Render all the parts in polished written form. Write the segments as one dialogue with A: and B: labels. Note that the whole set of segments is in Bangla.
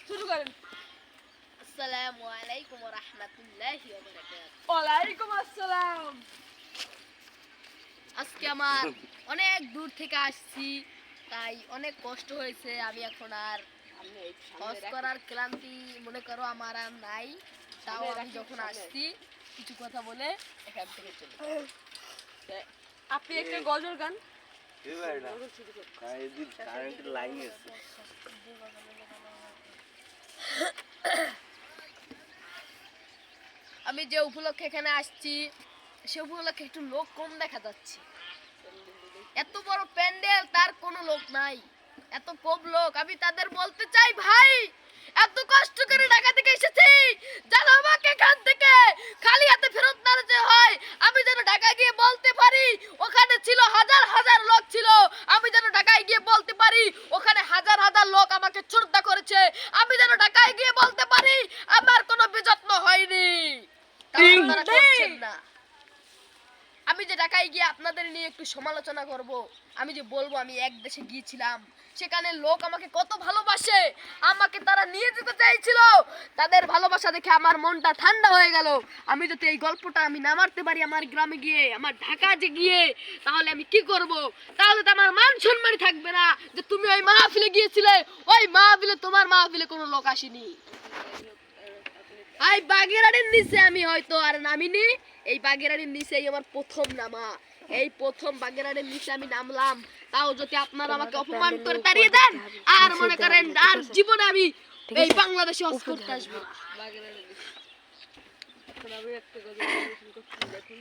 A: শুরু করেন।
B: আসসালামু আলাইকুম ওয়া রাহমাতুল্লাহি ওয়া বারাকাতুহু।
A: ওয়ালাইকুম আসসালাম।
B: আজকে আমার অনেক দূর থেকে আসছি, তাই অনেক কষ্ট হয়েছে। আমি এখন আর হজ করার ক্লান্তি মনে করো আমার আর নাই। তাও আমি যখন আসছি কিছু কথা বলে এখান থেকে চলে যাই।
A: আপনি একটা গজল গান।
B: আমি যে উপলক্ষে এখানে আসছি সে উপলক্ষে একটু লোক কম দেখা যাচ্ছে। এত বড় প্যান্ডেল, তার কোনো লোক নাই, এত কম লোক। আমি তাদের বলতে চাই, ভাই এত কষ্ট করে ঢাকা থেকে এসেছি, যেন আমাকে এখান থেকে খালি হাতে ফেরত না যেতে হয়। আমি যেন ঢাকায় গিয়ে বলতে পারি ওখানে ছিল হাজার হাজার লোক ছিল। আমি যেন ঢাকায় গিয়ে বলতে পারি ওখানে হাজার হাজার লোক আমাকে শ্রদ্ধা করেছে। আমি যেন ঢাকায় গিয়ে বলতে পারি আমার কোনো বিযত্ন হয়নি। আপনারা করছেন না। আমি যে ঢাকায় গিয়ে আপনাদের নিয়ে একটু সমালোচনা করব, আমি যে বলবো আমি এক দেশে গিয়েছিলাম, সেখানে লোক আমাকে কত ভালোবাসে, আমাকে তারা নিয়ে যেতে চাইছিল। তাদের ভালোবাসা দেখে আমার মনটা ঠান্ডা হয়ে গেল। আমি যদি এই গল্পটা আমি না মারতে পারি আমার গ্রামে গিয়ে, আমার ঢাকা যে গিয়ে, তাহলে আমি কি করব? তাহলে তো আমার মান সম্মানই থাকবে না যে তুমি ওই মাহফিলে গিয়েছিলে। ওই মাহফিলে তোমার মাহফিলে কোনো লোক আসেনি। এই বাগেরহাটের নিচে আমি হয়তো আর নামিনি। এই বাগেরহাটের নিচে আমার প্রথম নামা। এই প্রথম বাগেরহাটের নিচে আমি নামলাম। তাও যদি আপনারা আমাকে অপমান করে তাড়িয়ে দেন, আর মনে করেন আর জীবনে আমি এই বাংলাদেশে হজ করতে আসবো না।
A: এখন আমি একটা গজল পরিবেশন করছি, দেখুন।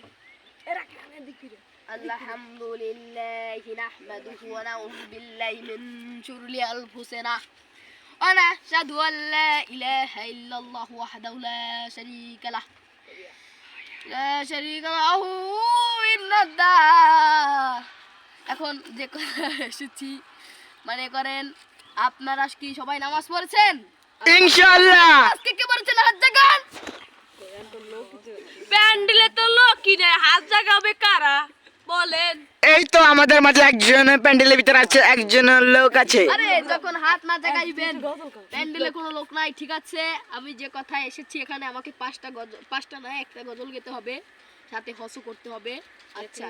A: এরা কানে দিকিরে।
B: আলহামদুলিল্লাহি নাহমাদুহু ওয়া নাউযু বিল্লাহি মিন শুরুরি আনফুসিনা ওয়া নাশহাদু আল লা ইলাহা ইল্লাল্লাহু ওয়াহদাহু লা শারীকা লাহু লা শারীকা লাহু ইন্নাদ্দা। এখন যে কথা এসেছি, মানে করেন আপনারা কি সবাই নামাজ পড়েছেন?
C: ইনশাআল্লাহ।
B: আজকে কে পড়েছেন হাত জাগান?
A: প্যান্ডেলে তো লোকই নেই, হাত জাগাবে কারা বলেন?
C: এই তো আমাদের মাঝে একজন প্যান্ডেলের ভিতরে আছে, একজন লোক আছে।
B: আরে যখন হাত না জাগাইবেন প্যান্ডেলে কোনো লোক নাই, ঠিক আছে? আমি যে কথা এসেছি এখানে আমাকে পাঁচটা নয় একটা গজল গেতে হবে, সাথে হসও করতে হবে। আচ্ছা,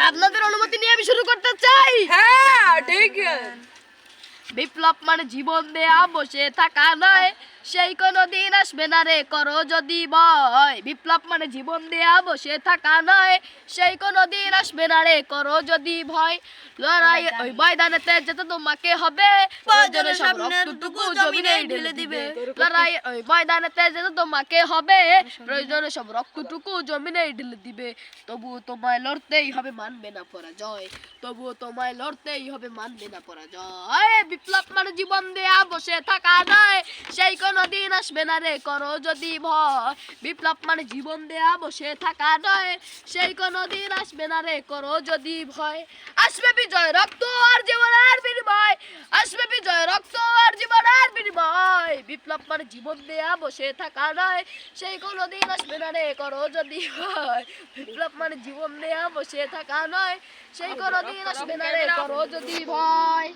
B: আপনাদের অনুমতি নিয়ে আমি শুরু করতে চাই।
A: হ্যাঁ ঠিক।
B: বিপ্লব মানে জীবন দেয়া বসে থাকা নয়, সেই কোনো দিন আসবে না রে করো যদি ভয়। বিপ্লব মানে জীবন দেয়া বসে থাকা নয়, সেই কোনো দিন আসবে না রে করো যদি ভয়। লড়াই ওই ময়দানেতে যেতে তোমাকে হবে, প্রয়োজনে সব রক্তটুকু জমিনে ঢেলে দিবে। লড়াই ওই ময়দানেতে যেতে তোমাকে হবে, প্রয়োজনে সব রক্তটুকু জমিনে ঢেলে দিবে। তবুও তোমায় লড়তেই হবে, মানবে না পরাজয়। তবুও তোমায় লড়তেই হবে, মানবে না পরাজয়। বিপ্লব মানে জীবন দেয়া বসে থাকা নয়, সেই কোনো দিন আসবে না রে করো যদি ভয়। বিপ্লব মানে জীবন দেয়া বসে থাকা নয়, সেই কোনো দিন আসবে না রে করো যদি ভয়। আসবে বিজয় রক্ত আর জীবনের বিনিময়, আসবে বিজয় রক্ত আর জীবনের বিনিময়। বিপ্লব মানে জীবন দেয়া বসে থাকা নয়, সেই কোনো দিন আসবে না রে করো যদি ভয়। বিপ্লব মানে জীবন দেয়া বসে থাকা নয়, সেই কোনো দিন আসবে না রে করো যদি ভয়।